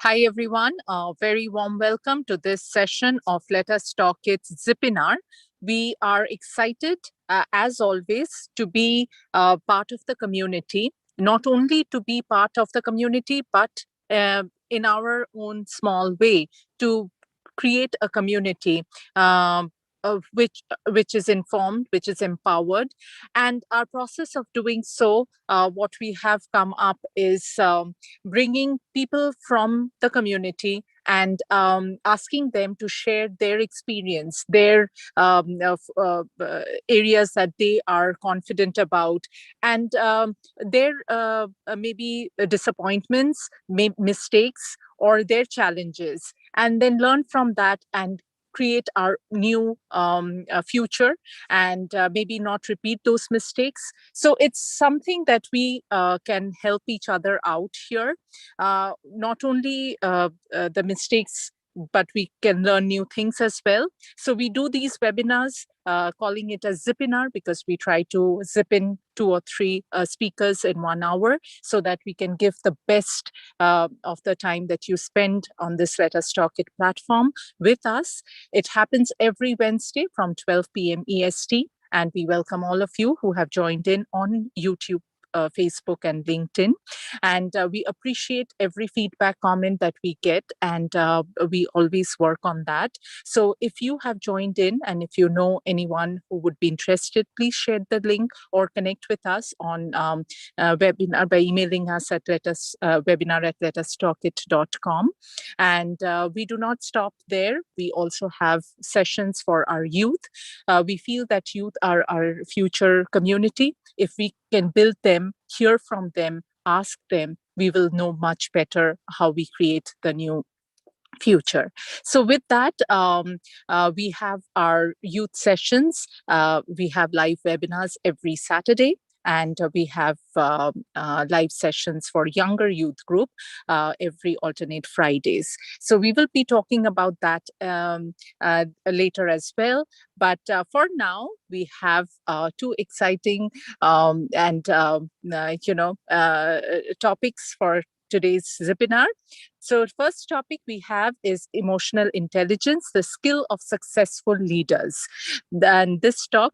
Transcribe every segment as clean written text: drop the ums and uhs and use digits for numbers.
Hi, everyone. Very warm welcome to this session of Let Us Talk It's ZIPINAR. We are excited, as always, to be part of the community, not only to be part of the community, but in our own small way to create a community which is informed, which is empowered. And our process of doing so, what we have come up is bringing people from the community and asking them to share their experience, their areas that they are confident about, and their maybe disappointments, mistakes, or their challenges, and then learn from that and create our new future and maybe not repeat those mistakes. So it's something that we can help each other out here. Not only the mistakes, but we can learn new things as well. So we do these webinars, calling it a ZIPINAR, because we try to zip in 2 or 3 speakers in 1 hour so that we can give the best of the time that you spend on this Let Us Talk It platform with us. It happens every Wednesday from 12 p.m. EST, and we welcome all of you who have joined in on YouTube, Facebook, and LinkedIn. And we appreciate every feedback, comment that we get, and we always work on that. So if you have joined in and if you know anyone who would be interested, please share the link or connect with us on webinar by emailing us at webinar@letustalkit.com. And we do not stop there. We also have sessions for our youth. We feel that youth are our future community. If we can build them, hear from them, ask them, we will know much better how we create the new future. So with that, we have our youth sessions. We have live webinars every Saturday. And we have live sessions for younger youth group every alternate Fridays. So we will be talking about that later as well. But for now, we have 2 exciting and topics for today's webinar. So first topic we have is emotional intelligence, the skill of successful leaders. And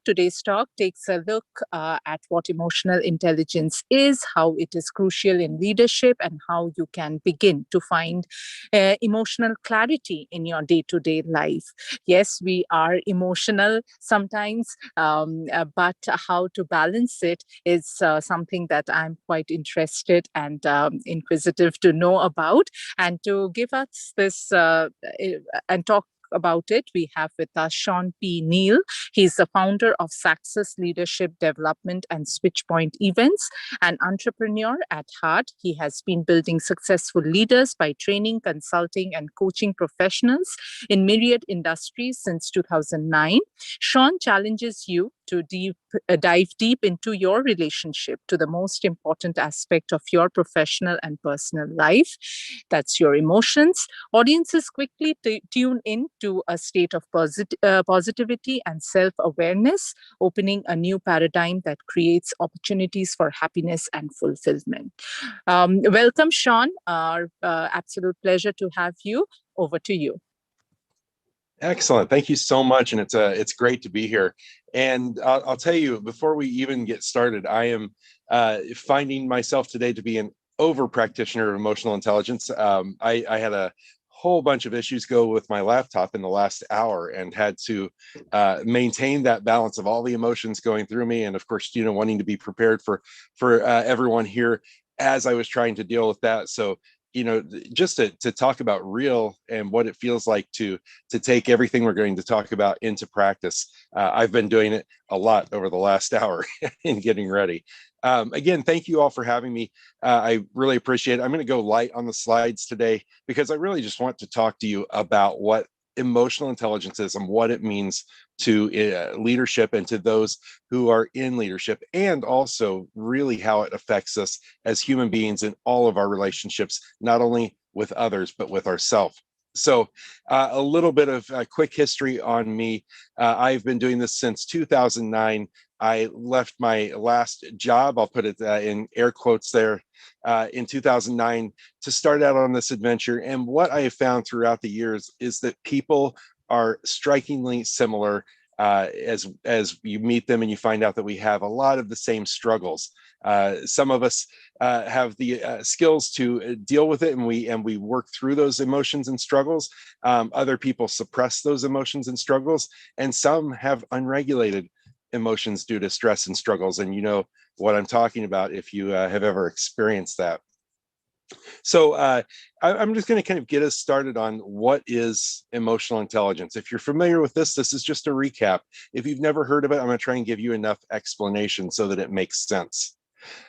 today's talk takes a look at what emotional intelligence is, how it is crucial in leadership, and how you can begin to find emotional clarity in your day-to-day life. Yes, we are emotional sometimes, but how to balance it is something that I'm quite interested and inquisitive to know about. And to give us this and talk about it, we have with us Shawn Neal. He's the founder of Success Leadership Development and Switchpoint Events, an entrepreneur at heart. He has been building successful leaders by training, consulting, and coaching professionals in myriad industries since 2009. Shawn challenges you to dive deep into your relationship to the most important aspect of your professional and personal life. That's your emotions. Audiences quickly tune in to a state of positivity and self-awareness, opening a new paradigm that creates opportunities for happiness and fulfillment. Welcome, Shawn. Our absolute pleasure to have you. Over to you. Excellent. Thank you so much. And it's great to be here. And I'll tell you, before we even get started, I am finding myself today to be an over practitioner of emotional intelligence. I had a whole bunch of issues go with my laptop in the last hour and had to maintain that balance of all the emotions going through me. And of course, wanting to be prepared for everyone here as I was trying to deal with that. So just to talk about real and what it feels like to take everything we're going to talk about into practice. I've been doing it a lot over the last hour in getting ready. Again, thank you all for having me. I really appreciate it. I'm going to go light on the slides today because I really just want to talk to you about what emotional intelligence is and what it means to leadership and to those who are in leadership, and also really how it affects us as human beings in all of our relationships, not only with others, but with ourselves. So a little bit of quick history on me. I've been doing this since 2009. I left my last job, I'll put it in air quotes there, in 2009 to start out on this adventure. And what I have found throughout the years is that people are strikingly similar as you meet them and you find out that we have a lot of the same struggles. Some of us have the skills to deal with it, and we work through those emotions and struggles. Other people suppress those emotions and struggles, and some have unregulated emotions due to stress and struggles. And you know what I'm talking about if you have ever experienced that. So I'm just going to kind of get us started on what is emotional intelligence. If you're familiar with this, this is just a recap. If you've never heard of it, I'm going to try and give you enough explanation so that it makes sense.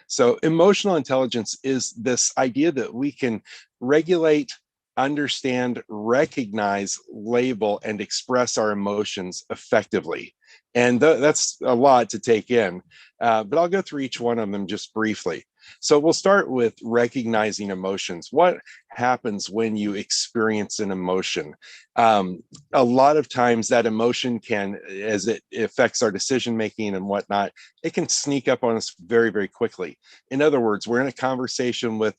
So emotional intelligence is this idea that we can regulate, understand, recognize, label, and express our emotions effectively. And that's a lot to take in, but I'll go through each one of them just briefly. So we'll start with recognizing emotions. What happens when you experience an emotion? A lot of times that emotion can, as it affects our decision making and whatnot, it can sneak up on us very, very quickly. In other words, we're in a conversation with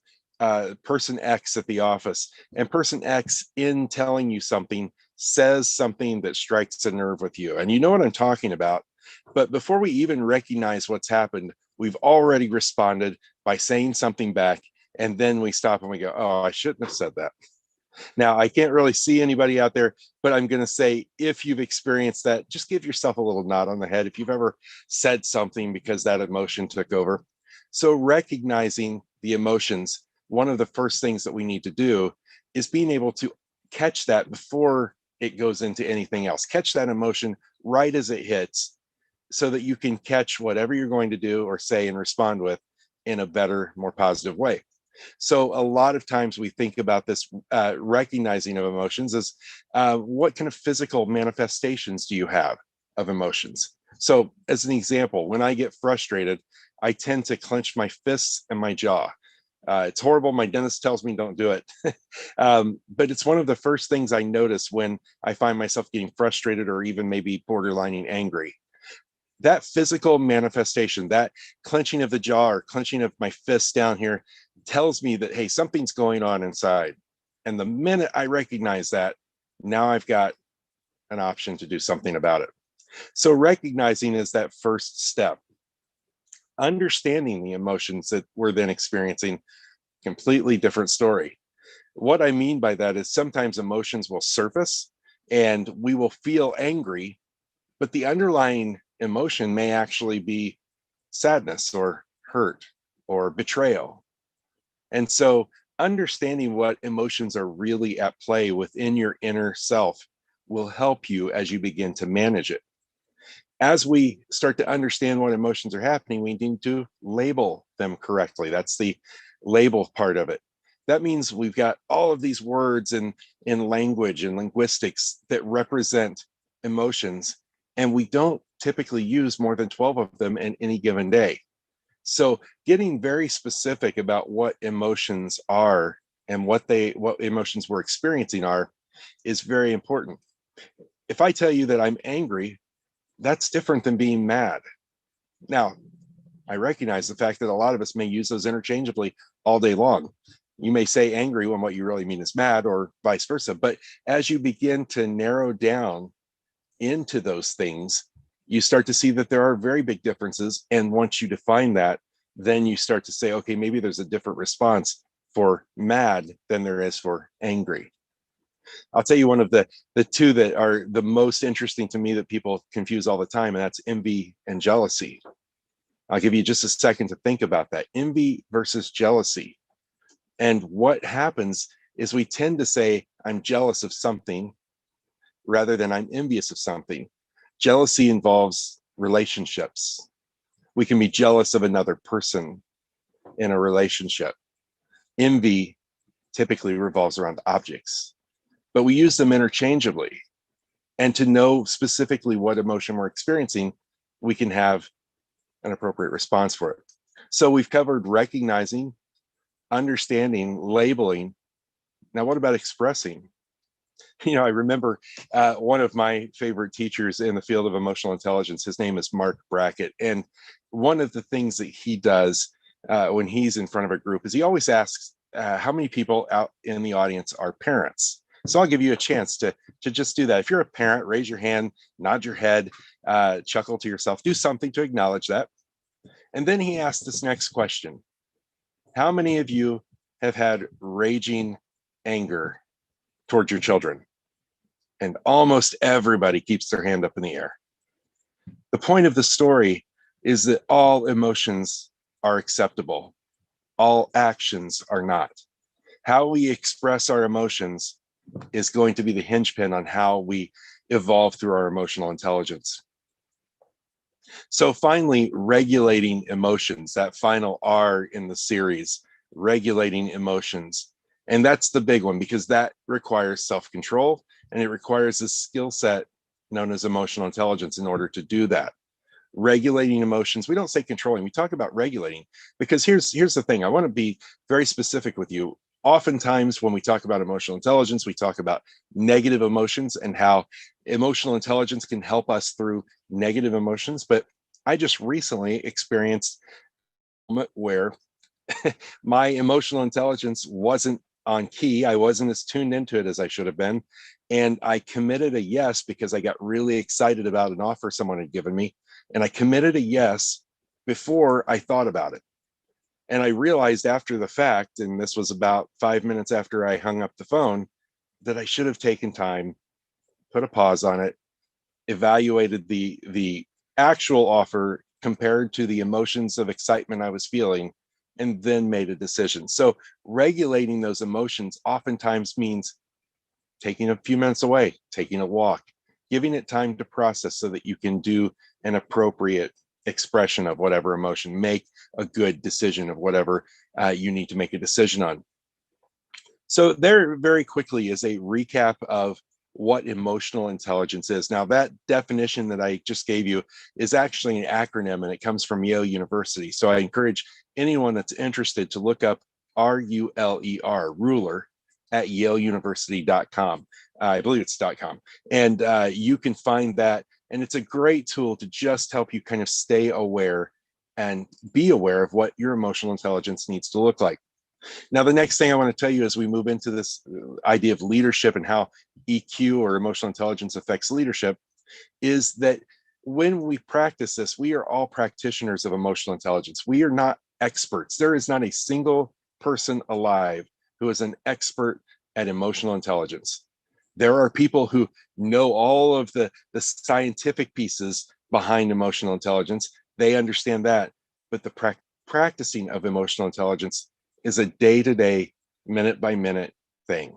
person X at the office, and person X, in telling you something, says something that strikes a nerve with you. And you know what I'm talking about. But before we even recognize what's happened, we've already responded by saying something back. And then we stop and we go, oh, I shouldn't have said that. Now, I can't really see anybody out there, but I'm going to say, if you've experienced that, just give yourself a little nod on the head if you've ever said something because that emotion took over. So recognizing the emotions, one of the first things that we need to do is being able to catch that before it goes into anything else. Catch that emotion right as it hits so that you can catch whatever you're going to do or say and respond with in a better, more positive way. So a lot of times we think about this recognizing of emotions as what kind of physical manifestations do you have of emotions? So as an example, when I get frustrated, I tend to clench my fists and my jaw. It's horrible. My dentist tells me don't do it. But it's one of the first things I notice when I find myself getting frustrated or even maybe borderlining angry. That physical manifestation, that clenching of the jaw or clenching of my fists down here tells me that, hey, something's going on inside. And the minute I recognize that, now I've got an option to do something about it. So recognizing is that first step. Understanding the emotions that we're then experiencing, completely different story. What I mean by that is sometimes emotions will surface and we will feel angry, but the underlying emotion may actually be sadness or hurt or betrayal. And so understanding what emotions are really at play within your inner self will help you as you begin to manage it. As we start to understand what emotions are happening, we need to label them correctly. That's the label part of it. That means we've got all of these words in language and linguistics that represent emotions, and we don't typically use more than 12 of them in any given day. So getting very specific about what emotions are and what emotions we're experiencing are is very important. If I tell you that I'm angry, that's different than being mad. Now, I recognize the fact that a lot of us may use those interchangeably all day long. You may say angry when what you really mean is mad, or vice versa. But as you begin to narrow down into those things, you start to see that there are very big differences. And once you define that, then you start to say, okay, maybe there's a different response for mad than there is for angry. I'll tell you one of the two that are the most interesting to me that people confuse all the time, and that's envy and jealousy. I'll give you just a second to think about that. Envy versus jealousy. And what happens is we tend to say, I'm jealous of something rather than I'm envious of something. Jealousy involves relationships. We can be jealous of another person in a relationship. Envy typically revolves around objects, but we use them interchangeably. And to know specifically what emotion we're experiencing, we can have an appropriate response for it. So we've covered recognizing, understanding, labeling. Now, what about expressing? I remember one of my favorite teachers in the field of emotional intelligence, his name is Mark Brackett. And one of the things that he does when he's in front of a group is he always asks, how many people out in the audience are parents? So I'll give you a chance to just do that. If you're a parent, raise your hand, nod your head, chuckle to yourself, do something to acknowledge that. And then he asked this next question. How many of you have had raging anger towards your children? And almost everybody keeps their hand up in the air. The point of the story is that all emotions are acceptable. All actions are not. How we express our emotions is going to be the hinge pin on how we evolve through our emotional intelligence. So finally, regulating emotions, that final R in the series, regulating emotions. And that's the big one because that requires self-control and it requires a skill set known as emotional intelligence in order to do that. Regulating emotions, we don't say controlling, we talk about regulating because here's the thing. I want to be very specific with you. Oftentimes when we talk about emotional intelligence, we talk about negative emotions and how emotional intelligence can help us through negative emotions. But I just recently experienced a moment where my emotional intelligence wasn't on key. I wasn't as tuned into it as I should have been. And I committed a yes because I got really excited about an offer someone had given me. And I committed a yes before I thought about it. And I realized after the fact, and this was about 5 minutes after I hung up the phone, that I should have taken time, put a pause on it, evaluated the actual offer compared to the emotions of excitement I was feeling, and then made a decision. So regulating those emotions oftentimes means taking a few minutes away, taking a walk, giving it time to process so that you can do an appropriate expression of whatever emotion, make a good decision of whatever you need to make a decision on. So there very quickly is a recap of what emotional intelligence is. Now that definition that I just gave you is actually an acronym and it comes from Yale University. So I encourage anyone that's interested to look up RULER, ruler, at yaleuniversity.com. I believe it's .com. And you can find that. And it's a great tool to just help you kind of stay aware and be aware of what your emotional intelligence needs to look like. Now, the next thing I want to tell you as we move into this idea of leadership and how EQ or emotional intelligence affects leadership is that when we practice this, we are all practitioners of emotional intelligence. We are not experts. There is not a single person alive who is an expert at emotional intelligence. There are people who know all of the scientific pieces behind emotional intelligence. They understand that, but the practicing of emotional intelligence is a day-to-day, minute-by-minute thing.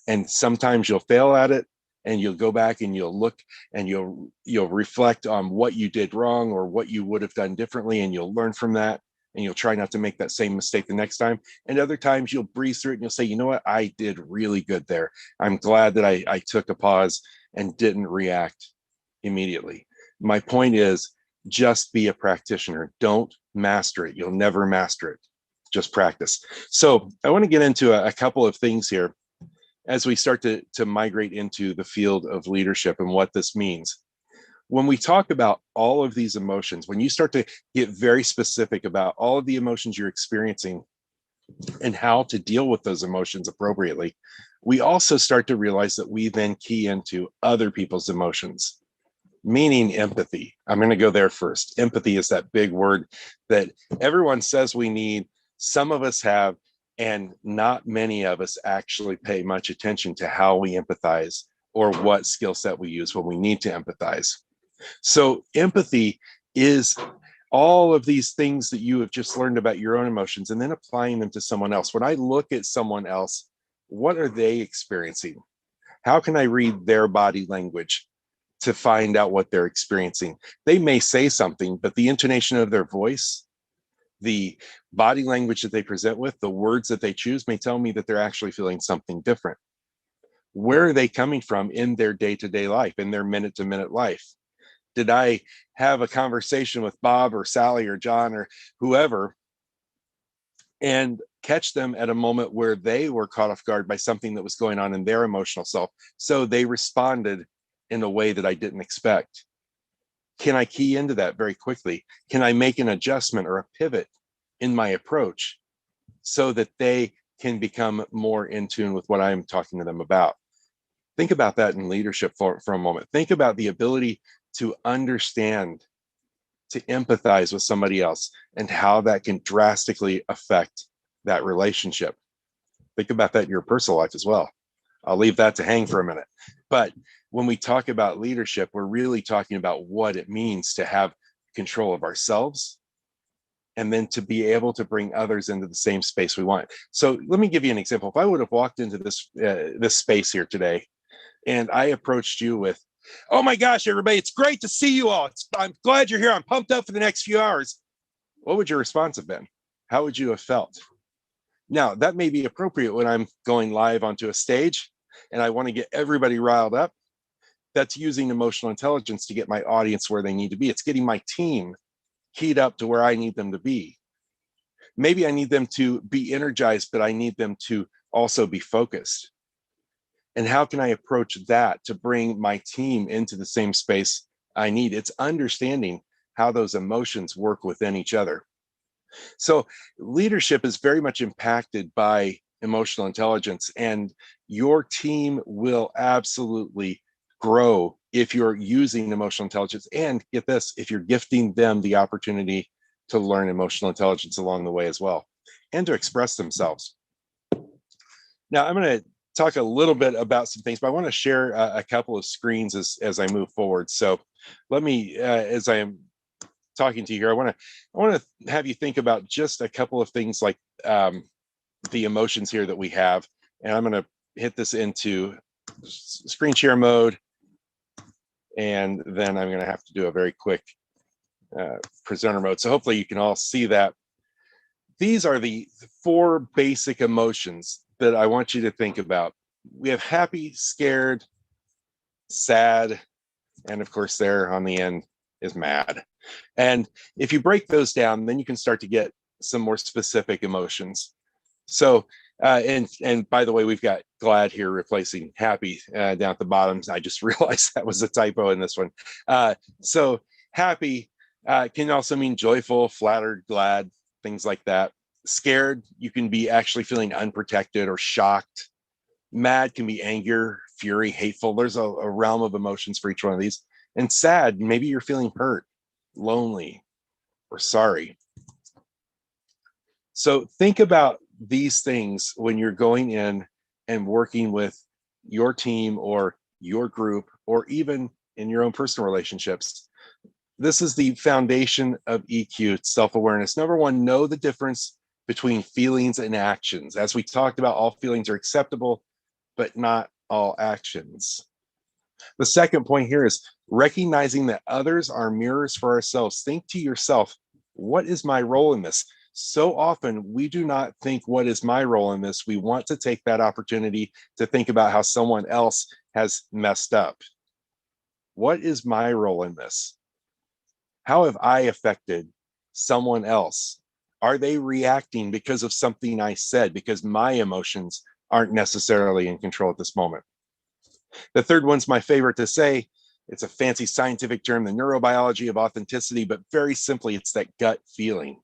And sometimes you'll fail at it and you'll go back and you'll look and you'll reflect on what you did wrong or what you would have done differently, and you'll learn from that and you'll try not to make that same mistake the next time. And other times you'll breeze through it and you'll say, you know what, I did really good there. I'm glad that I took a pause and didn't react immediately. My point is, just be a practitioner. Don't master it. You'll never master it. Just practice. So I want to get into a couple of things here as we start to migrate into the field of leadership and what this means. When we talk about all of these emotions, when you start to get very specific about all of the emotions you're experiencing and how to deal with those emotions appropriately, we also start to realize that we then key into other people's emotions, meaning empathy. I'm going to go there first. Empathy is that big word that everyone says we need. Some of us have, and not many of us actually pay much attention to how we empathize or what skill set we use when we need to empathize. So empathy is all of these things that you have just learned about your own emotions and then applying them to someone else. When I look at someone else, what are they experiencing? How can I read their body language to find out what they're experiencing? They may say something, but the intonation of their voice, the body language that they present with, the words that they choose may tell me that they're actually feeling something different. Where are they coming from in their day-to-day life, in their minute-to-minute life? Did I have a conversation with Bob or Sally or John or whoever and catch them at a moment where they were caught off guard by something that was going on in their emotional self? So they responded in a way that I didn't expect. Can I key into that very quickly? Can I make an adjustment or a pivot in my approach so that they can become more in tune with what I'm talking to them about. Think about that in leadership for a moment. Think about the ability to understand, to empathize with somebody else, and how that can drastically affect that relationship. Think about that in your personal life as well. I'll leave that to hang for a minute. But when we talk about leadership, we're really talking about what it means to have control of ourselves and then to be able to bring others into the same space we want. So let me give you an example. If I would have walked into this space here today and I approached you with, "Oh my gosh, everybody, it's great to see you all. I'm glad you're here. I'm pumped up for the next few hours." What would your response have been? How would you have felt? Now, that may be appropriate when I'm going live onto a stage and I want to get everybody riled up. That's using emotional intelligence to get my audience where they need to be. It's getting my team keyed up to where I need them to be. Maybe I need them to be energized, but I need them to also be focused. And how can I approach that to bring my team into the same space I need? It's understanding how those emotions work within each other. So leadership is very much impacted by emotional intelligence, and your team will absolutely grow if you're using emotional intelligence. And get this, if you're gifting them the opportunity to learn emotional intelligence along the way as well, and to express themselves. Now, I'm going to talk a little bit about some things, but I want to share a couple of screens as I move forward. So let me, as I am talking to you here, I want to have you think about just a couple of things like the emotions here that we have. And I'm going to hit this into screen share mode. And then I'm going to have to do a very quick presenter mode. So hopefully you can all see that. These are the 4 basic emotions that I want you to think about. We have happy, scared, sad, and of course there on the end is mad. And if you break those down, then you can start to get some more specific emotions. So, and by the way, we've got glad here replacing happy down at the bottom. I just realized that was a typo in this one. So happy can also mean joyful, flattered, glad, things like that. Scared, you can be actually feeling unprotected or shocked. Mad can be anger, fury, hateful. There's a realm of emotions for each one of these. And sad, maybe you're feeling hurt, lonely, or sorry. So think about these things when you're going in and working with your team or your group, or even in your own personal relationships. This is the foundation of EQ, self-awareness. Number 1, know the difference between feelings and actions. As we talked about, all feelings are acceptable, but not all actions. The second point here is recognizing that others are mirrors for ourselves. Think to yourself, what is my role in this? So often we do not think, what is my role in this? We want to take that opportunity to think about how someone else has messed up. What is my role in this? How have I affected someone else? Are they reacting because of something I said? Because my emotions aren't necessarily in control at this moment. The third one's my favorite to say. It's a fancy scientific term, the neurobiology of authenticity, but very simply, it's that gut feeling.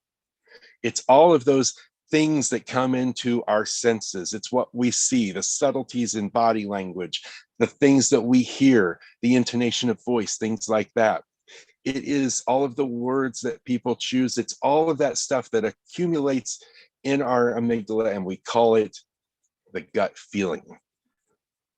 It's all of those things that come into our senses. It's what we see, the subtleties in body language, the things that we hear, the intonation of voice, things like that. It is all of the words that people choose. It's all of that stuff that accumulates in our amygdala, and we call it the gut feeling.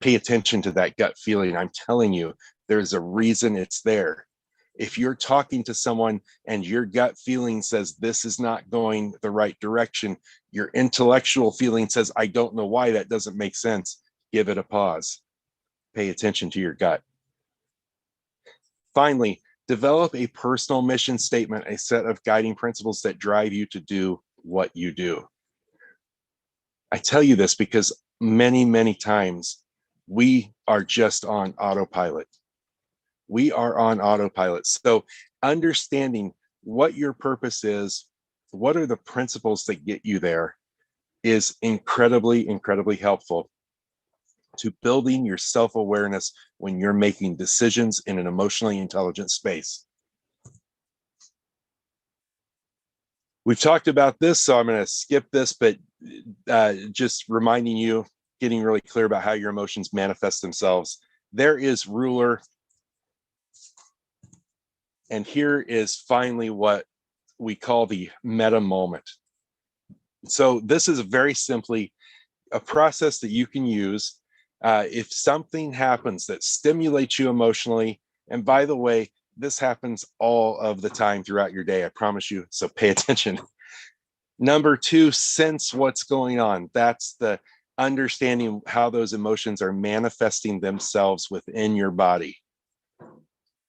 Pay attention to that gut feeling. I'm telling you, there's a reason it's there. If you're talking to someone and your gut feeling says this is not going the right direction, your intellectual feeling says, I don't know why that doesn't make sense, give it a pause. Pay attention to your gut. Finally, develop a personal mission statement, a set of guiding principles that drive you to do what you do. I tell you this because many, many times we are just on autopilot. We are on autopilot. So understanding what your purpose is, what are the principles that get you there, is incredibly, incredibly helpful to building your self-awareness when you're making decisions in an emotionally intelligent space. We've talked about this, so I'm going to skip this, but just reminding you, getting really clear about how your emotions manifest themselves. There is ruler. And here is finally what we call the meta moment. So this is very simply a process that you can use if something happens that stimulates you emotionally. And by the way, this happens all of the time throughout your day, I promise you. So pay attention. Number two, sense what's going on. That's the understanding how those emotions are manifesting themselves within your body.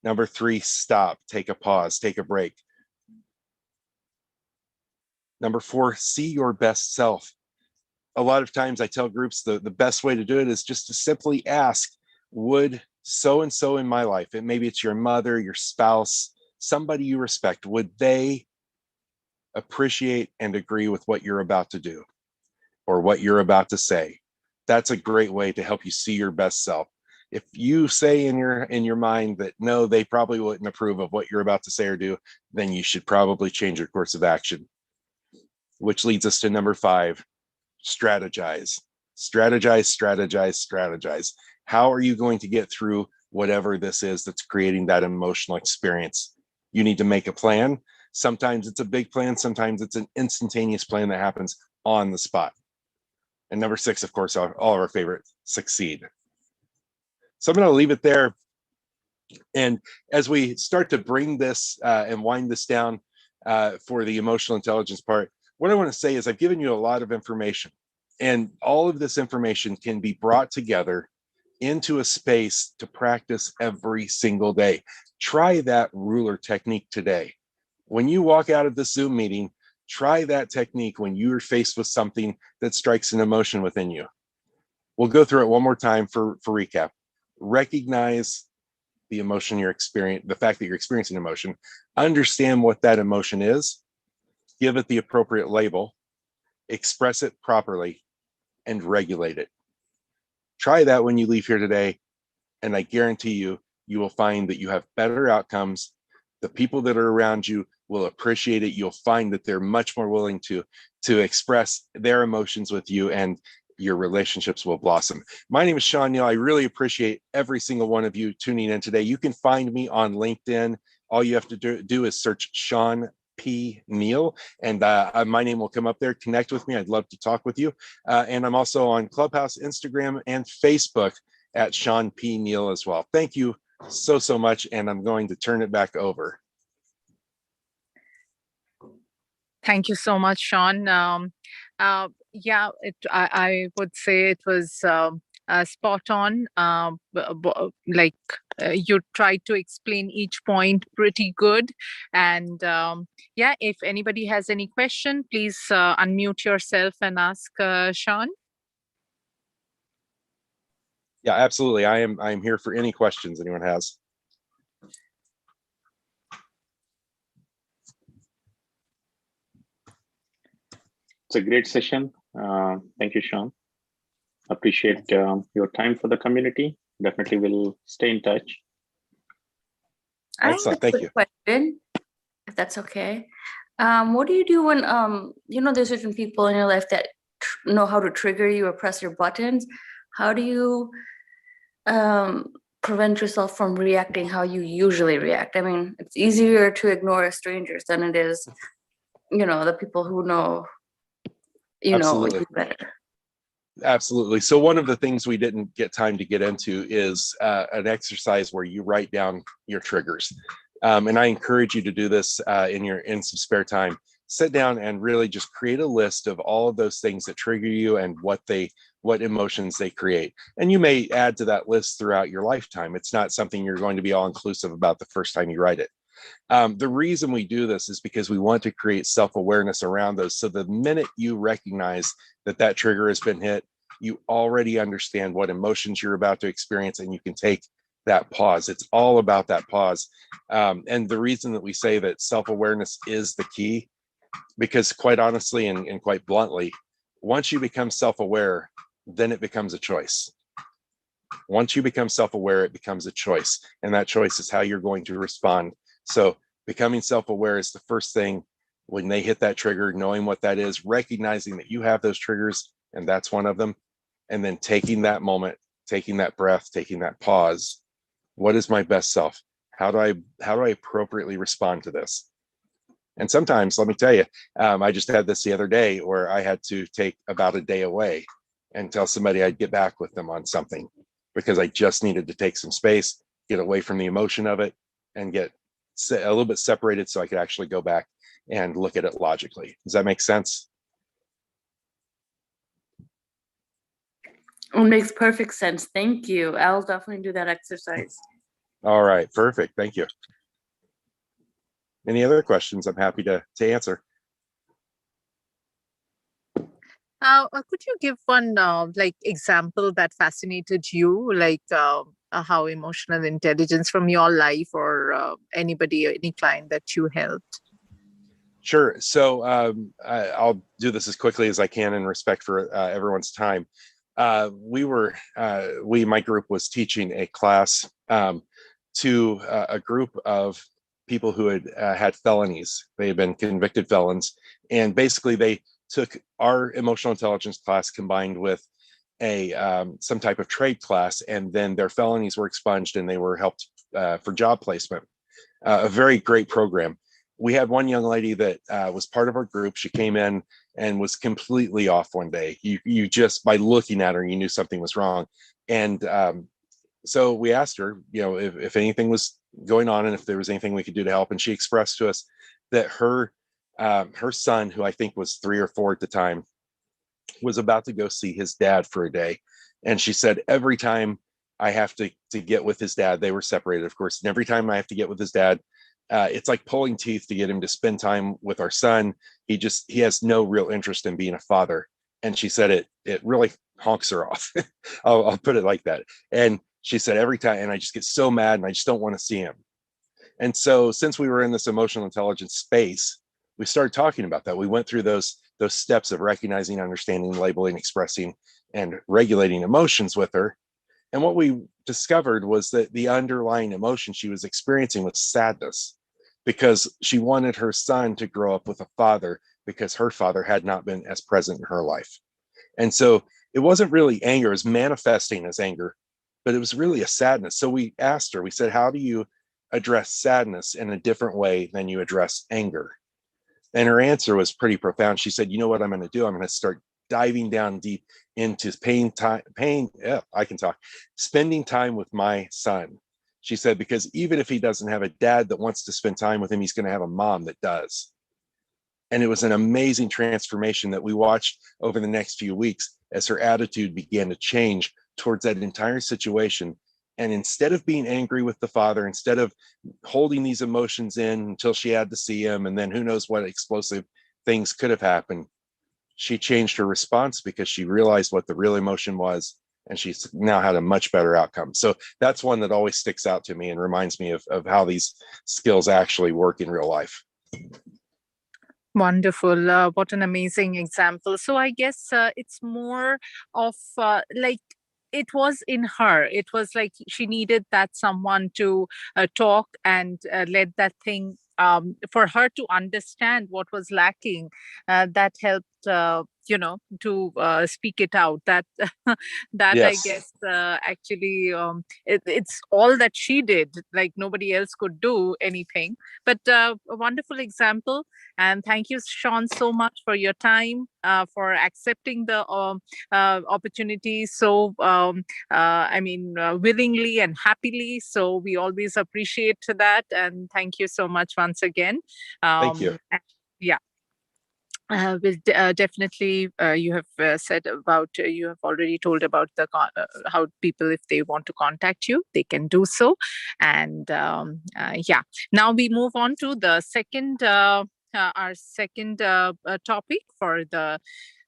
Number three, stop, take a pause, take a break. Number four, see your best self. A lot of times I tell groups the best way to do it is just to simply ask, would so-and-so in my life, and maybe it's your mother, your spouse, somebody you respect, would they appreciate and agree with what you're about to do or what you're about to say? That's a great way to help you see your best self. If you say in your mind that no, they probably wouldn't approve of what you're about to say or do, then you should probably change your course of action. Which leads us to number five, strategize. Strategize, strategize, strategize. How are you going to get through whatever this is that's creating that emotional experience? You need to make a plan. Sometimes it's a big plan. Sometimes it's an instantaneous plan that happens on the spot. And number six, of course, all of our favorite, succeed. So I'm going to leave it there. And as we start to bring this and wind this down for the emotional intelligence part, what I want to say is I've given you a lot of information, and all of this information can be brought together into a space to practice every single day. Try that ruler technique today. When you walk out of this Zoom meeting, try that technique when you are faced with something that strikes an emotion within you. We'll go through it one more time for recap. Recognize the emotion you're experiencing, the fact that you're experiencing emotion, understand what that emotion is, give it the appropriate label, express it properly, and regulate it. Try that when you leave here today, and I guarantee you, you will find that you have better outcomes. The people that are around you will appreciate it. You'll find that they're much more willing to express their emotions with you, and your relationships will blossom. My name is Shawn Neal. I really appreciate every single one of you tuning in today. You can find me on LinkedIn. All you have to do is search Shawn P. Neal, and my name will come up there. Connect with me. I'd love to talk with you. And I'm also on Clubhouse, Instagram, and Facebook at Shawn P. Neal as well. Thank you so much, and I'm going to turn it back over. Thank you so much, Shawn. Yeah, I would say it was spot on. You tried to explain each point pretty good. And yeah, if anybody has any question, please unmute yourself and ask Shawn. Yeah, absolutely. I am here for any questions anyone has. It's a great session. Thank you, Shawn. Appreciate your time for the community. Definitely will stay in touch. Excellent. Thank you. Question, if that's okay. What do you do when there's certain people in your life that know how to trigger you or press your buttons? How do you prevent yourself from reacting how you usually react? I mean, it's easier to ignore strangers than it is, the people who know Absolutely. you better. Absolutely. So one of the things we didn't get time to get into is an exercise where you write down your triggers. And I encourage you to do this in some spare time. Sit down and really just create a list of all of those things that trigger you and what emotions they create. And you may add to that list throughout your lifetime. It's not something you're going to be all inclusive about the first time you write it. The reason we do this is because we want to create self-awareness around those. So the minute you recognize that trigger has been hit, you already understand what emotions you're about to experience, and you can take that pause. It's all about that pause. And the reason that we say that self-awareness is the key, because quite honestly and quite bluntly, once you become self-aware, then it becomes a choice. Once you become self-aware, it becomes a choice. And that choice is how you're going to respond. So becoming self-aware is the first thing when they hit that trigger, knowing what that is, recognizing that you have those triggers and that's one of them, and then taking that moment, taking that breath, taking that pause. What is my best self? How do I appropriately respond to this? And sometimes, let me tell you, I just had this the other day where I had to take about a day away and tell somebody I'd get back with them on something because I just needed to take some space, get away from the emotion of it, and get a little bit separated so I could actually go back and look at it logically. Does that make sense? It makes perfect sense. Thank you. I'll definitely do that exercise. All right, perfect. Thank you. Any other questions? I'm happy to answer. Could you give one like example that fascinated you, like how emotional intelligence from your life or anybody or any client that you helped? Sure. So I'll do this as quickly as I can in respect for everyone's time. My group was teaching a class to a group of people who had had felonies. They had been convicted felons, and basically they took our emotional intelligence class combined with some type of trade class, and then their felonies were expunged and they were helped for job placement. A very great program. We had one young lady that was part of our group. She came in and was completely off one day. You just, by looking at her, you knew something was wrong. And so we asked her, if anything was going on and if there was anything we could do to help. And she expressed to us that her son, who I think was 3 or 4 at the time, was about to go see his dad for a day. And she said, every time I have to get with his dad, they were separated, of course. And every time I have to get with his dad, it's like pulling teeth to get him to spend time with our son. He has no real interest in being a father. And she said it really honks her off. I'll put it like that. And she said, every time, and I just get so mad and I just don't want to see him. And so since we were in this emotional intelligence space, we started talking about that. We went through those steps of recognizing, understanding, labeling, expressing, and regulating emotions with her. And what we discovered was that the underlying emotion she was experiencing was sadness, because she wanted her son to grow up with a father because her father had not been as present in her life. And so it wasn't really anger, it was manifesting as anger, but it was really a sadness. So we asked her, we said, how do you address sadness in a different way than you address anger? And her answer was pretty profound. She said, you know what I'm going to do? I'm going to start diving down deep into spending time with my son. She said, because even if he doesn't have a dad that wants to spend time with him, he's going to have a mom that does. And it was an amazing transformation that we watched over the next few weeks as her attitude began to change towards that entire situation. And instead of being angry with the father, instead of holding these emotions in until she had to see him, and then who knows what explosive things could have happened, she changed her response because she realized what the real emotion was, and she's now had a much better outcome. So that's one that always sticks out to me and reminds me of how these skills actually work in real life. Wonderful. What an amazing example. So I guess it's more of like, it was in her. It was like she needed that someone to talk and let that thing, for her to understand what was lacking. That helped, to speak it out. That that I Yes. guess actually it's all that she did. Like nobody else could do anything. But a wonderful example. And thank you, Shawn, so much for your time, for accepting the opportunity so, willingly and happily. So we always appreciate that. And thank you so much once again. Thank you. Yeah. Definitely, you have said about, you have already told about the how people, if they want to contact you, they can do so. And now we move on to the second, our second topic for the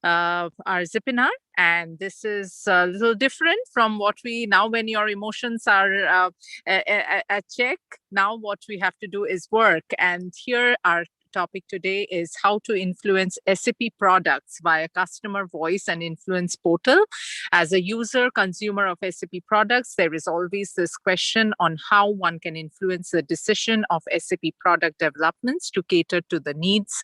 our ZIPINAR. And this is a little different from what we now, when your emotions are at check, now what we have to do is work. And here our topic today is how to influence SAP products via customer voice and influence portal. As a user, consumer of SAP products, there is always this question on how one can influence the decision of SAP product developments to cater to the needs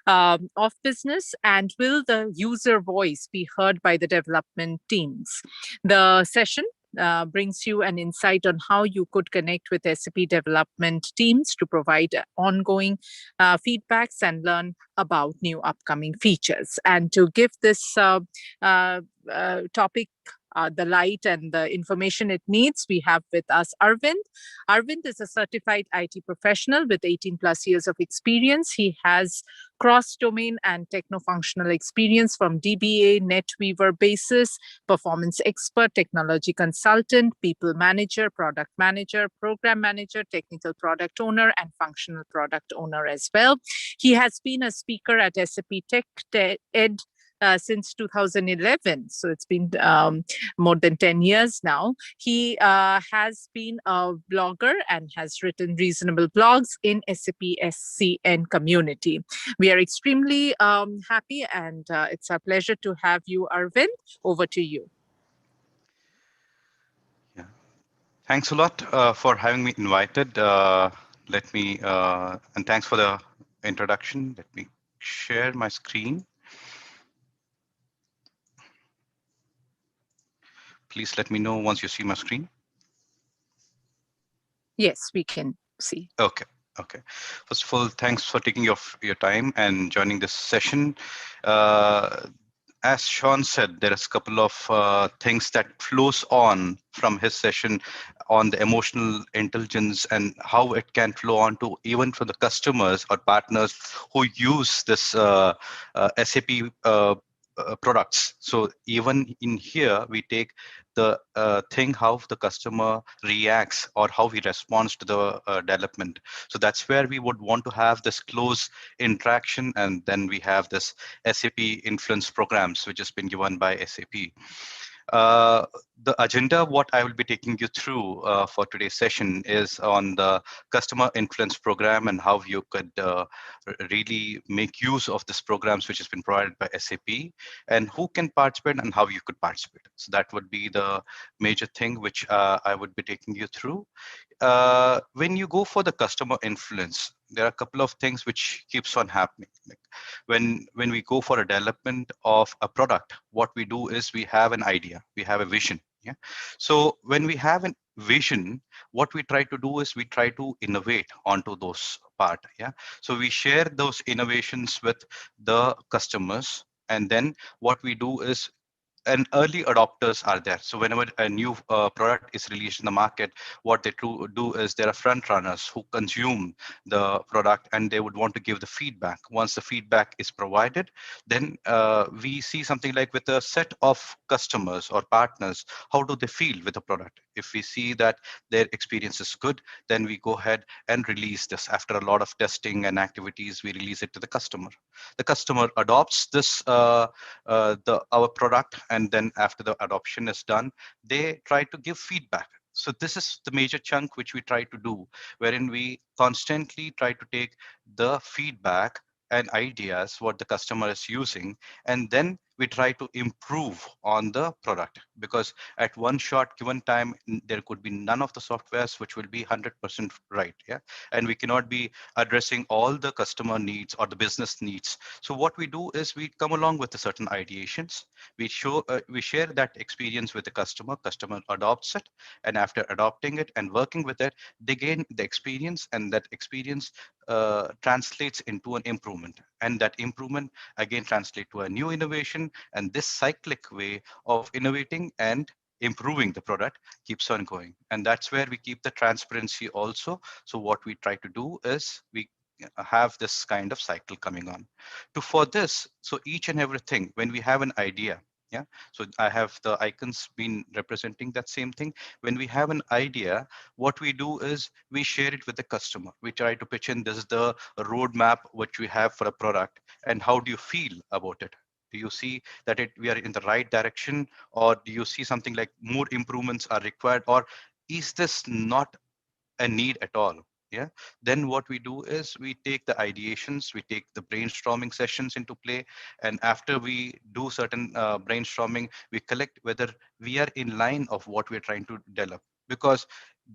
of business, and will the user voice be heard by the development teams? The session brings you an insight on how you could connect with SAP development teams to provide ongoing feedbacks and learn about new upcoming features. And to give this topic the light and the information it needs, we have with us Arvind. Arvind is a certified IT professional with 18 plus years of experience. He has cross-domain and techno-functional experience from DBA, NetWeaver basis, performance expert, technology consultant, people manager, product manager, program manager, technical product owner, and functional product owner as well. He has been a speaker at SAP Tech Ed since 2011. So it's been more than 10 years now. He has been a blogger and has written reasonable blogs in SAP SCN community. We are extremely happy, and it's a pleasure to have you, Arvind. Over to you. Yeah, thanks a lot for having me invited. And thanks for the introduction. Let me share my screen. Please let me know once you see my screen. Yes, we can see. Okay. Okay. First of all, thanks for taking your time and joining this session. As Shawn said, there is a couple of things that flows on from his session on the emotional intelligence and how it can flow on to even for the customers or partners who use this SAP products. So even in here, we take the thing how the customer reacts or how he responds to the development. So that's where we would want to have this close interaction, and then we have this SAP influence programs, which has been given by SAP. The agenda, what I will be taking you through for today's session is on the customer influence program and how you could really make use of this programs which has been provided by SAP, and who can participate and how you could participate. So that would be the major thing which I would be taking you through. When you go for the customer influence, there are a couple of things which keeps on happening. Like when we go for a development of a product, what we do is we have an idea, we have a vision. Yeah. So when we have a vision, what we try to do is we try to innovate onto those part. Yeah. So we share those innovations with the customers, and then what we do is, and early adopters are there. So whenever a new product is released in the market, what they do is there are front runners who consume the product and they would want to give the feedback. Once the feedback is provided, then we see something like with a set of customers or partners, how do they feel with the product? If we see that their experience is good, then we go ahead and release this. After a lot of testing and activities, we release it to the customer. The customer adopts this our product, and then after the adoption is done, they try to give feedback. So this is the major chunk which we try to do, wherein we constantly try to take the feedback and ideas what the customer is using, and then we try to improve on the product, because at one shot given time there could be none of the softwares which will be 100% right. Yeah, and we cannot be addressing all the customer needs or the business needs. So what we do is we come along with the certain ideations, we share that experience with the customer adopts it, and after adopting it and working with it, they gain the experience, and that experience translates into an improvement, and that improvement again translate to a new innovation, and this cyclic way of innovating and improving the product keeps on going. And that's where we keep the transparency also. So what we try to do is we have this kind of cycle coming on. For this, so each and everything, when we have an idea, yeah, so I have the icons been representing that same thing. When we have an idea, what we do is we share it with the customer. We try to pitch in, this is the roadmap which we have for a product, and how do you feel about it? Do you see that we are in the right direction, or do you see something like more improvements are required, or is this not a need at all? Yeah. Then what we do is we take the ideations, we take the brainstorming sessions into play. And after we do certain brainstorming, we collect whether we are in line of what we're trying to develop. Because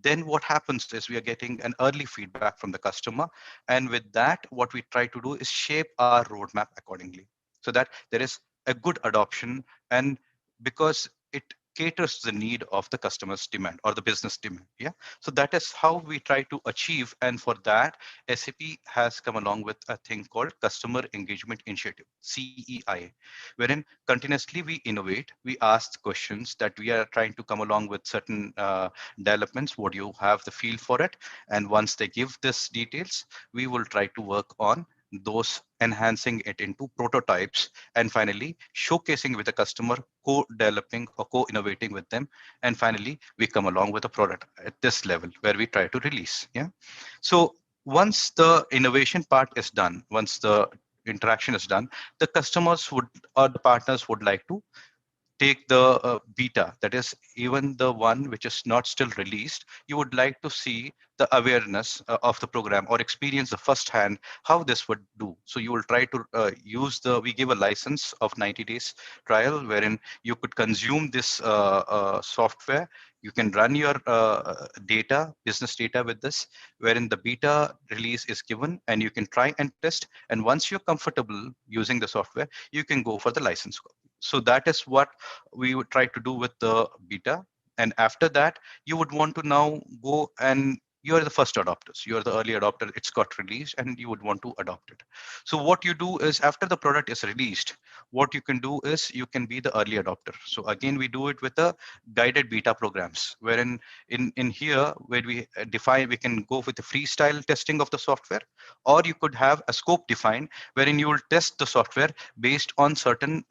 then what happens is we are getting an early feedback from the customer. And with that, what we try to do is shape our roadmap accordingly so that there is a good adoption. And because it caters to the need of the customer's demand or the business demand. Yeah. So that is how we try to achieve. And for that, SAP has come along with a thing called Customer Engagement Initiative, CEI, wherein continuously we innovate, we ask questions that we are trying to come along with certain developments. Would you have the feel for it? And once they give this details, we will try to work on those, enhancing it into prototypes, and finally showcasing with the customer, co-developing or co-innovating with them. And finally, we come along with a product at this level where we try to release. Yeah. So once the innovation part is done, once the interaction is done, the customers would, or the partners would like to take the beta, that is even the one which is not still released. You would like to see the awareness of the program or experience the first hand how this would do. So you will try to use the, we give a license of 90 days trial wherein you could consume this software. You can run your data, business data with this, wherein the beta release is given and you can try and test. And once you're comfortable using the software, you can go for the license. So that is what we would try to do with the beta. And after that, you would want to now go, and you're the first adopters, you're the early adopter, it's got released and you would want to adopt it. So what you do is after the product is released, what you can do is you can be the early adopter. So again, we do it with the guided beta programs, wherein in here where we define, we can go with the freestyle testing of the software, or you could have a scope defined wherein you will test the software based on certain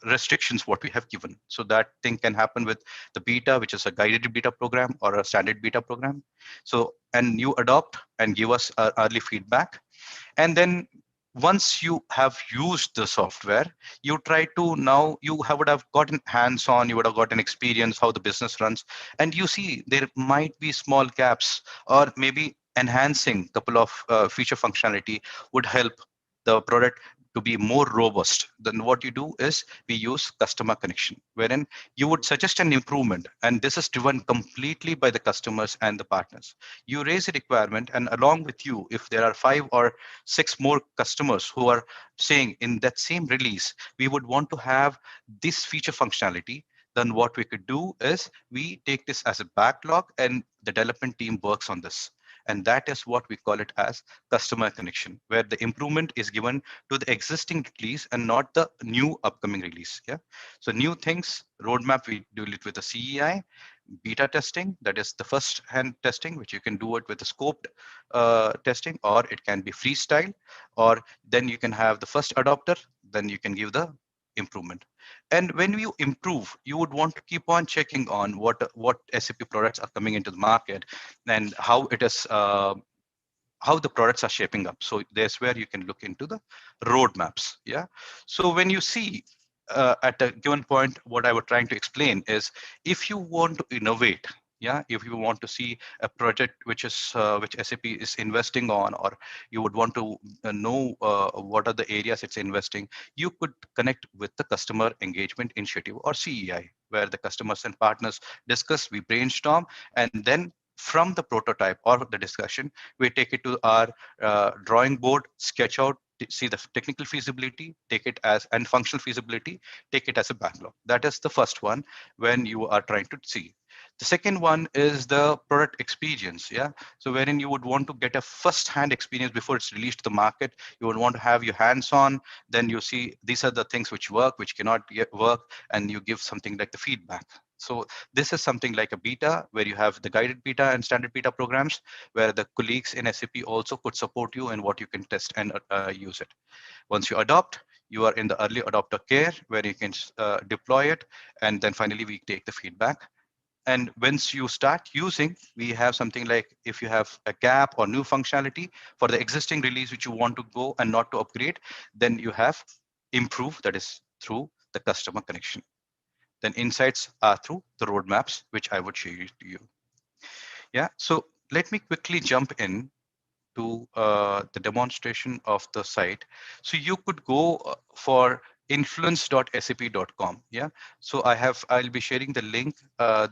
restrictions what we have given. So that thing can happen with the beta, which is a guided beta program or a standard beta program. So, and you adopt and give us early feedback. And then once you have used the software, you try to, now you have, would have gotten hands-on, you would have gotten experience how the business runs, and you see there might be small gaps, or maybe enhancing a couple of feature functionality would help the product to be more robust. Then what you do is we use customer connection, wherein you would suggest an improvement, and this is driven completely by the customers and the partners. You raise a requirement, and along with you, if there are 5 or 6 more customers who are saying in that same release, we would want to have this feature functionality, then what we could do is we take this as a backlog and the development team works on this. And that is what we call it as customer connection, where the improvement is given to the existing release and not the new upcoming release. Yeah. So new things, roadmap, we do it with the CEI, beta testing, that is the first hand testing, which you can do it with the scoped testing, or it can be freestyle, or then you can have the first adopter, then you can give the improvement. And when you improve, you would want to keep on checking on what SAP products are coming into the market and how it is how the products are shaping up. So there's where you can look into the roadmaps. Yeah. So when you see at a given point, what I was trying to explain is if you want to innovate, yeah, if you want to see a project which is which SAP is investing on, or you would want to know what are the areas it's investing, you could connect with the Customer Engagement Initiative or CEI, where the customers and partners discuss, we brainstorm, and then from the prototype or the discussion, we take it to our drawing board, sketch out, see the technical feasibility, take it as, and functional feasibility, take it as a backlog. That is the first one when you are trying to see. The second one is the product experience. Yeah. So wherein you would want to get a first-hand experience before it's released to the market. You would want to have your hands-on. Then you see these are the things which work, which cannot work, and you give something like the feedback. So this is something like a beta where you have the guided beta and standard beta programs where the colleagues in SAP also could support you in what you can test and use it. Once you adopt, you are in the early adopter care where you can deploy it. And then finally, we take the feedback. And once you start using, we have something like if you have a gap or new functionality for the existing release, which you want to go and not to upgrade, then you have improve, that is through the customer connection. Then insights are through the roadmaps, which I would share to you. Yeah. So let me quickly jump in to the demonstration of the site. So you could go for influence.sap.com. Yeah. So I'll be sharing the link.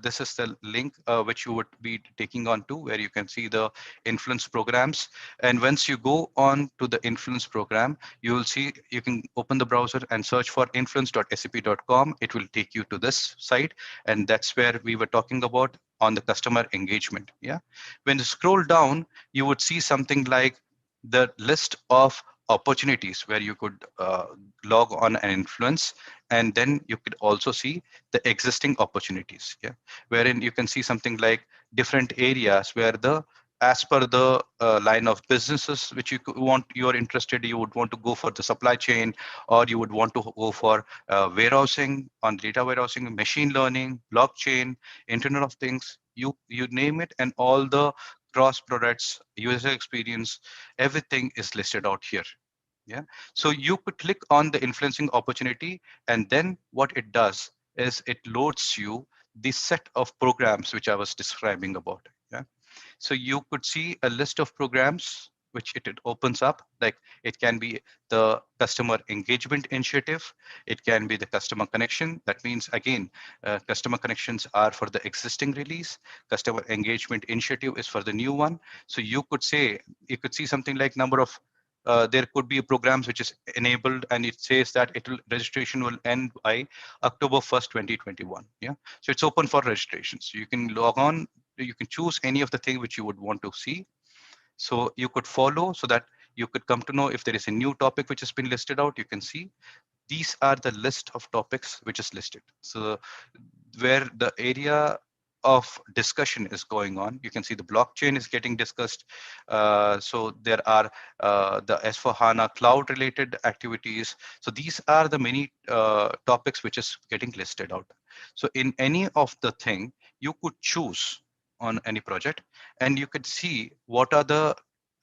This is the link which you would be taking on to, where you can see the influence programs. And once you go on to the influence program, you will see, you can open the browser and search for influence.sap.com. It will take you to this site. And that's where we were talking about on the customer engagement. Yeah. When you scroll down, you would see something like the list of opportunities where you could log on and influence, and then you could also see the existing opportunities, yeah, wherein you can see something like different areas where the, as per the line of businesses which you're interested, you would want to go for the supply chain, or you would want to go for warehousing, on data warehousing, machine learning, blockchain, internet of things, you name it, and all the cross products, user experience, everything is listed out here. Yeah. So you could click on the influencing opportunity, and then what it does is it loads you the set of programs which I was describing about. Yeah. So you could see a list of programs which it opens up, like it can be the customer engagement initiative, it can be the customer connection. That means, again, customer connections are for the existing release, customer engagement initiative is for the new one. So you could say, you could see something like number of there could be programs which is enabled, and it says that registration will end by October 1st, 2021. Yeah. So it's open for registrations. You can log on, you can choose any of the thing which you would want to see. So you could follow, so that you could come to know if there is a new topic which has been listed out. You can see these are the list of topics which is listed. So where the area of discussion is going on, you can see the blockchain is getting discussed. So there are the S4HANA cloud related activities. So these are the many topics which is getting listed out. So in any of the thing, you could choose on any project, and you could see what are the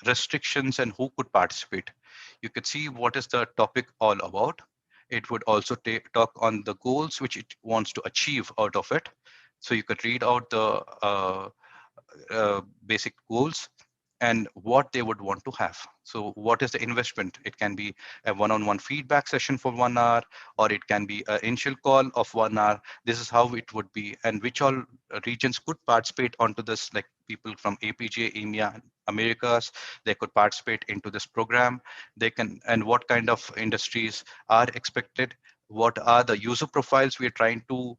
restrictions and who could participate. You could see what is the topic all about. It would also talk on the goals which it wants to achieve out of it. So you could read out the basic goals and what they would want to have. So what is the investment? It can be a one-on-one feedback session for 1 hour, or it can be an initial call of 1 hour. This is how it would be, and which all regions could participate onto this, like people from APJ, EMEA, Americas, they could participate into this program. They can, and what kind of industries are expected, what are the user profiles we are trying to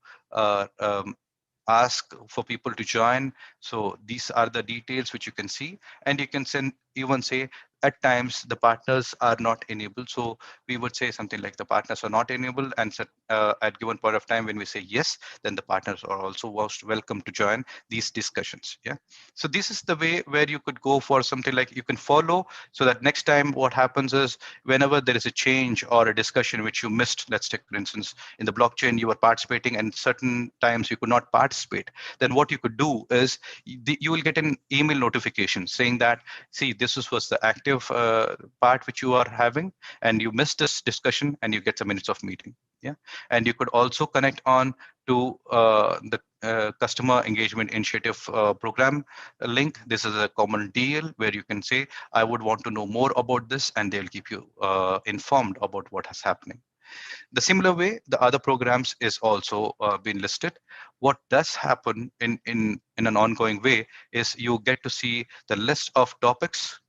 ask for people to join. So these are the details which you can see, and you can even say at times the partners are not enabled. So we would say something like the partners are not enabled, and at given point of time when we say yes, then the partners are also most welcome to join these discussions. Yeah. So this is the way where you could go for something like you can follow, so that next time what happens is whenever there is a change or a discussion which you missed, let's take for instance in the blockchain you were participating and certain times you could not participate, then what you could do is you will get an email notification saying that, see, was the active part which you are having, and you missed this discussion, and you get some minutes of meeting. Yeah. And you could also connect on to the customer engagement initiative program link. This is a common deal where you can say, I would want to know more about this, and they'll keep you informed about what is happening. The similar way, the other programs is also been listed. What does happen in an ongoing way is you get to see the list of topics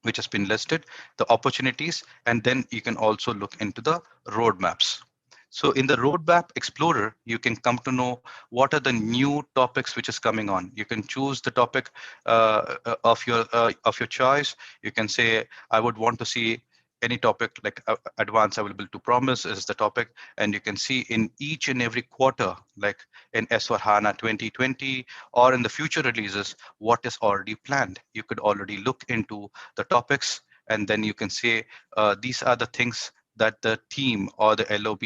which has been listed, the opportunities, and then you can also look into the roadmaps. So in the roadmap explorer, you can come to know what are the new topics which is coming on. You can choose the topic of your choice. You can say, I would want to see any topic like advanced available to promise is the topic, and you can see in each and every quarter, like in S4HANA 2020 or in the future releases, what is already planned. You could already look into the topics, and then you can say these are the things that the team or the LOB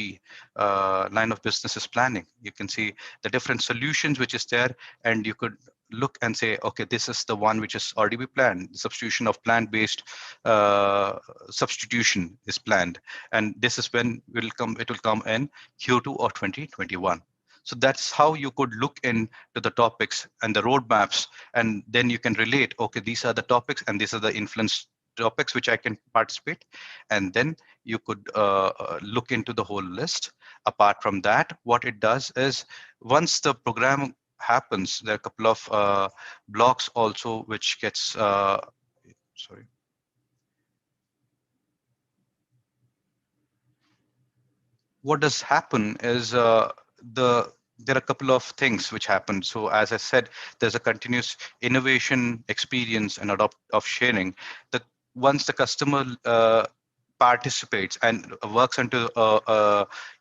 line of business is planning. You can see the different solutions which is there, and you could look and say, okay, this is the one which is already be planned. The substitution of plant-based substitution is planned, and this is when it will come in Q2 of 2021. So that's how you could look into the topics and the roadmaps, and then you can relate, okay, these are the topics and these are the influence topics which I can participate. And then you could look into the whole list. Apart from that, what it does is, once the program happens, there are a couple of blocks also which gets sorry. What does happen is there are a couple of things which happen. So as I said, there's a continuous innovation experience and adopt of sharing. The once the customer participates and works into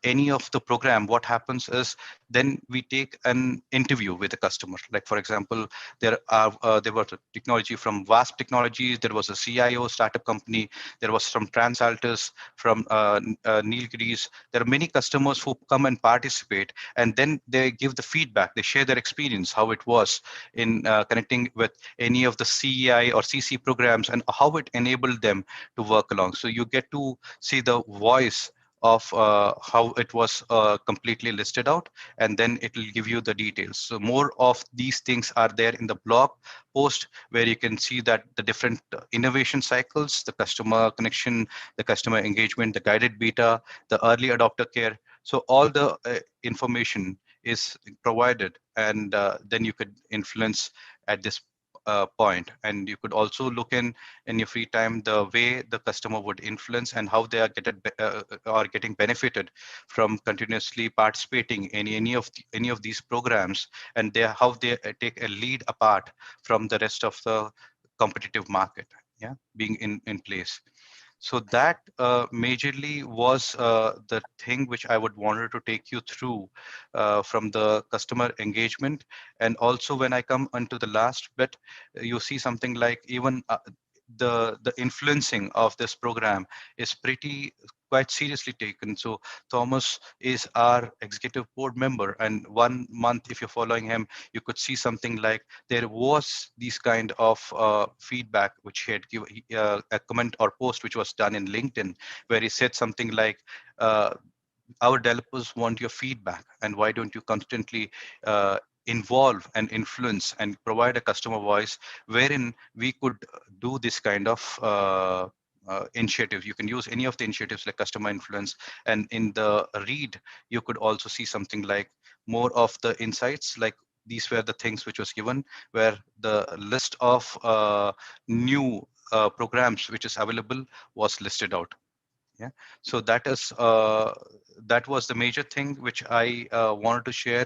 any of the program, what happens is then we take an interview with the customer. Like for example, there was a technology from VASP Technologies, there was a CIO startup company, there was from Transaltus, from Nilgiris. There are many customers who come and participate, and then they give the feedback. They share their experience, how it was in connecting with any of the CEI or CC programs, and how it enabled them to work along. So you get to see the voice of how it was completely listed out, and then it will give you the details. So more of these things are there in the blog post, where you can see that the different innovation cycles, the customer connection, the customer engagement, the guided beta, the early adopter care. So all the information is provided, and then you could influence at this point. And you could also look in your free time the way the customer would influence and how they are getting benefited from continuously participating in any of these programs, and how they take a lead apart from the rest of the competitive market, yeah, being in place. So that majorly was the thing which I would wanted to take you through from the customer engagement. And also when I come onto the last bit, you see something like even the influencing of this program is pretty quite seriously taken. So Thomas is our executive board member, and 1 month, if you're following him, you could see something like there was these kind of feedback which he had given, a comment or post which was done in LinkedIn, where he said something like, our developers want your feedback, and why don't you constantly involve and influence and provide a customer voice wherein we could do this kind of initiative. You can use any of the initiatives like customer influence, and in the read you could also see something like more of the insights, like these were the things which was given, where the list of new programs which is available was listed out. Yeah, so that was the major thing which I wanted to share,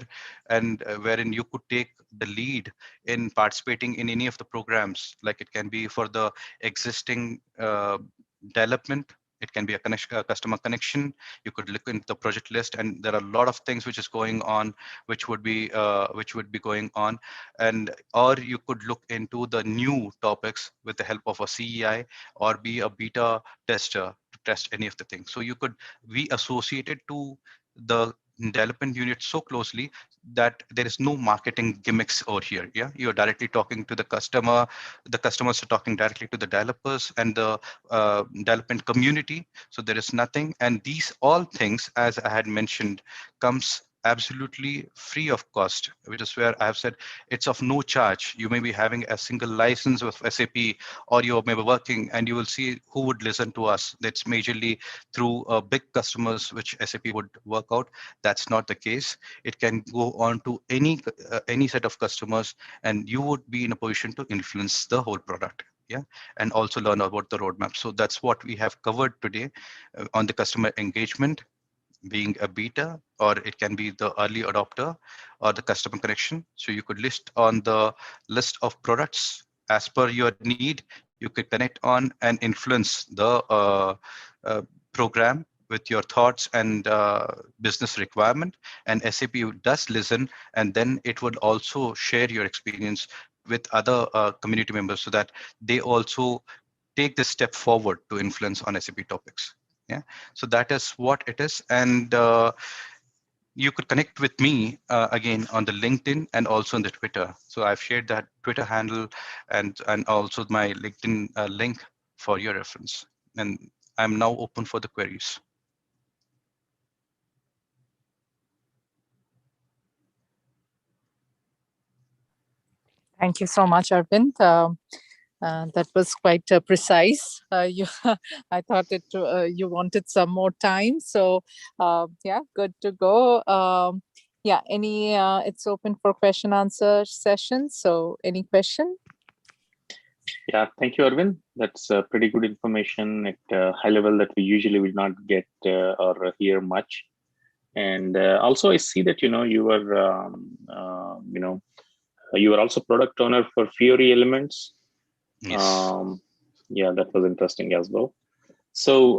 and wherein you could take the lead in participating in any of the programs. Like it can be for the existing development, it can be a customer connection. You could look into the project list, and there are a lot of things which is going on, which would be going on. And or you could look into the new topics with the help of a CEI, or be a beta tester to test any of the things. So you could be associated to the development unit so closely that there is no marketing gimmicks over here. Yeah, you're directly talking to the customer. The customers are talking directly to the developers and the development community. So there is nothing, and these all things, as I had mentioned, comes absolutely free of cost, which is where I have said it's of no charge. You may be having a single license with SAP, or you may be working, and you will see who would listen to us. That's majorly through big customers which SAP would work out. That's not the case. It can go on to any set of customers, and you would be in a position to influence the whole product. Yeah, and also learn about the roadmap. So that's what we have covered today on the customer engagement, being a beta, or it can be the early adopter, or the customer connection. So you could list on the list of products as per your need. You could connect on and influence the program with your thoughts and business requirement. And SAP does listen, and then it would also share your experience with other community members, so that they also take this step forward to influence on SAP topics. Yeah, so that is what it is. And you could connect with me again on the LinkedIn and also on the Twitter. So I've shared that Twitter handle and also my LinkedIn link for your reference. And I'm now open for the queries. Thank you so much, Arvind. That was quite precise. I thought you wanted some more time. So yeah, good to go. Yeah, it's open for question answer session. So any question? Yeah, thank you, Arvind. That's pretty good information at a high level that we usually will not get or hear much. And also, I see that you were you were also product owner for Fiori Elements. Yes. Yeah, that was interesting as well. So,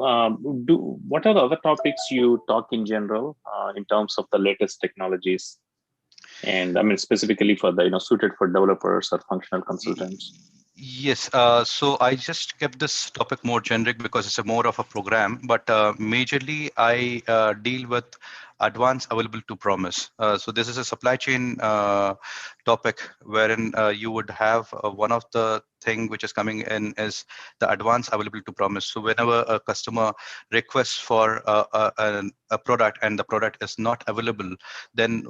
what are the other topics you talk in general in terms of the latest technologies? And I mean, specifically for the suited for developers or functional consultants. Yes, so I just kept this topic more generic because it's a more of a program, but majorly I deal with advanced available to promise. So this is a supply chain topic wherein you would have one of the thing which is coming in is the advance available to promise. So whenever a customer requests for a product and the product is not available, then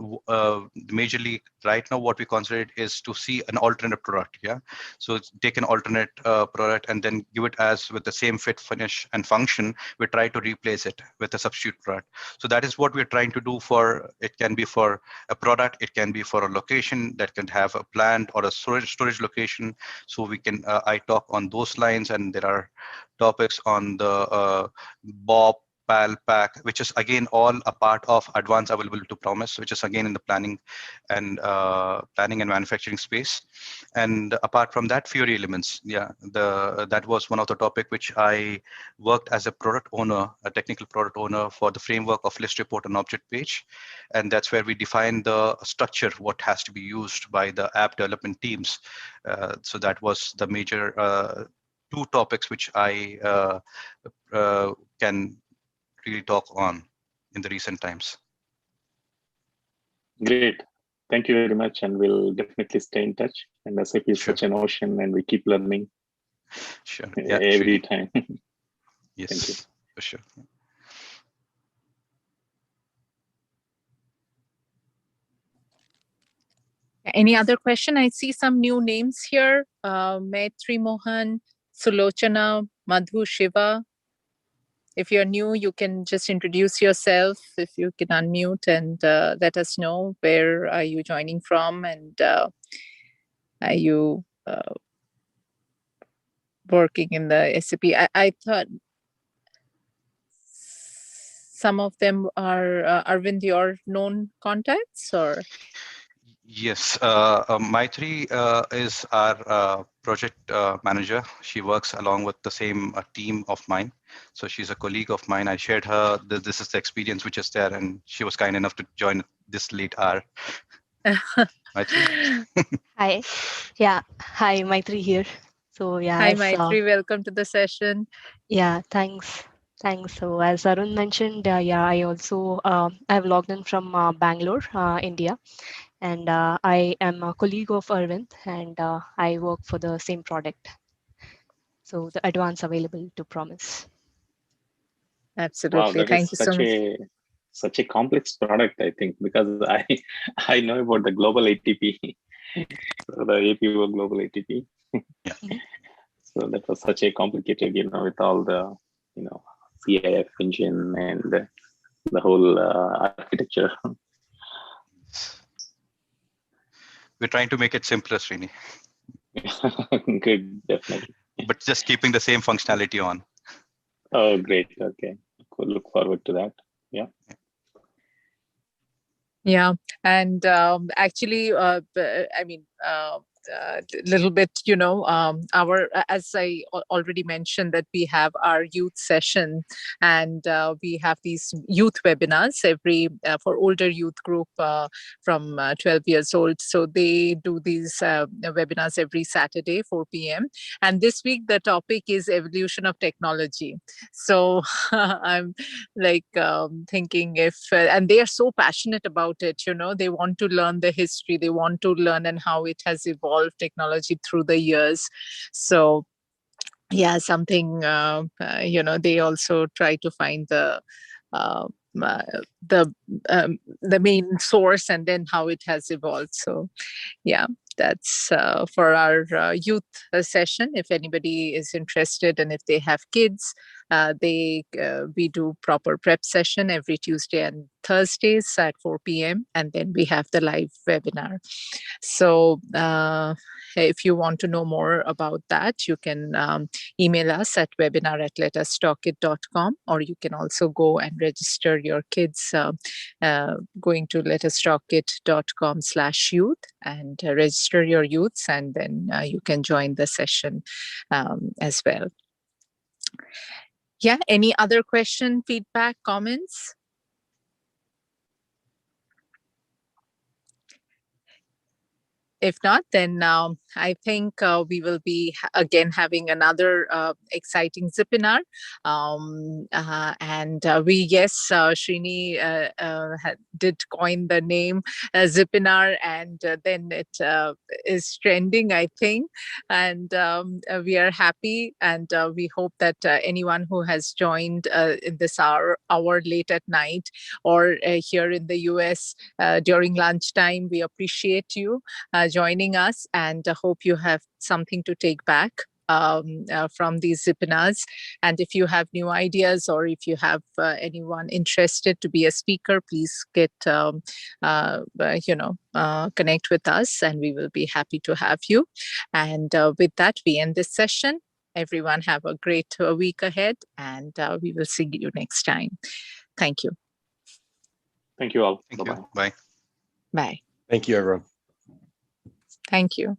majorly right now what we consider it is to see an alternate product. Yeah, so take an alternate product and then give it as with the same fit, finish, and function. We try to replace it with a substitute product. So that is what we're trying to do for. It can be for a product, it can be for a location that can have a plant or a storage location. So we can I talk on those lines, and there are topics on the BOP, PAL, PAC, which is again all a part of advanced available to promise, which is again in the planning and manufacturing space. And apart from that, Fiori Elements, yeah, that was one of the topic which I worked as a product owner, a technical product owner for the framework of list, report, and object page. And that's where we define the structure, what has to be used by the app development teams. So that was the major two topics which I can really talk on in the recent times. Great. Thank you very much. And we'll definitely stay in touch. And SAP is such an ocean and we keep learning every time. Yes, thank you. For sure. Any other question? I see some new names here. Maitri Mohan, Sulochana, Madhu Shiva. If you're new, you can just introduce yourself. If you can unmute and let us know where are you joining from and are you working in the SAP. I thought some of them are Arvind, your known contacts, or? Yes, Maitri is our project manager. She works along with the same team of mine. So she's a colleague of mine. I shared her, this is the experience which is there, and she was kind enough to join this late hour. Maitri? Hi. Yeah. Hi, Maitri here. So yeah. Hi, Maitri. Welcome to the session. Yeah, thanks. Thanks. So as Arun mentioned, yeah, I also I've logged in from Bangalore, India, and I am a colleague of Arvind, and I work for the same product. So the advance available to promise. Absolutely. Wow, Thank you so much. Such a complex product, I think, because I know about the global ATP, so the APO global ATP. Yeah. So that was such a complicated, with all the, CIF engine and the whole architecture. We're trying to make it simpler, Srini. Good, definitely. But just keeping the same functionality on. Oh, great. Okay. Cool. Look forward to that. Yeah. Yeah. And actually, I mean, little bit, as I already mentioned, that we have our youth session, and we have these youth webinars every for older youth group from 12 years old. So they do these webinars every Saturday, 4 p.m. And this week the topic is evolution of technology. So I'm like thinking if, and they are so passionate about it, they want to learn the history, they want to learn and how it has evolved technology through the years. So yeah, something, they also try to find the the main source, and then how it has evolved. So yeah, that's for our youth session. If anybody is interested and if they have kids, we do proper prep session every Tuesday and Thursdays at 4 p.m. and then we have the live webinar. So if you want to know more about that, you can email us at webinar@letustalkit.com, or you can also go and register your kids going to letustalkit.com/youth and register your youths, and then you can join the session as well. Yeah, any other question, feedback, comments? If not, then I think we will be again having another exciting ZIPINAR. Srini did coin the name ZIPINAR, and then it is trending, I think. And we are happy, and we hope that anyone who has joined in this hour late at night, or here in the US during lunchtime, we appreciate you joining us, and hope you have something to take back from these ZIPINARs. And if you have new ideas, or if you have anyone interested to be a speaker, please connect with us, and we will be happy to have you. And with that, we end this session. Everyone have a great week ahead, and we will see you next time. Thank you. Thank you all. Thank Bye-bye. you. Bye. Bye. Thank you, everyone. Thank you.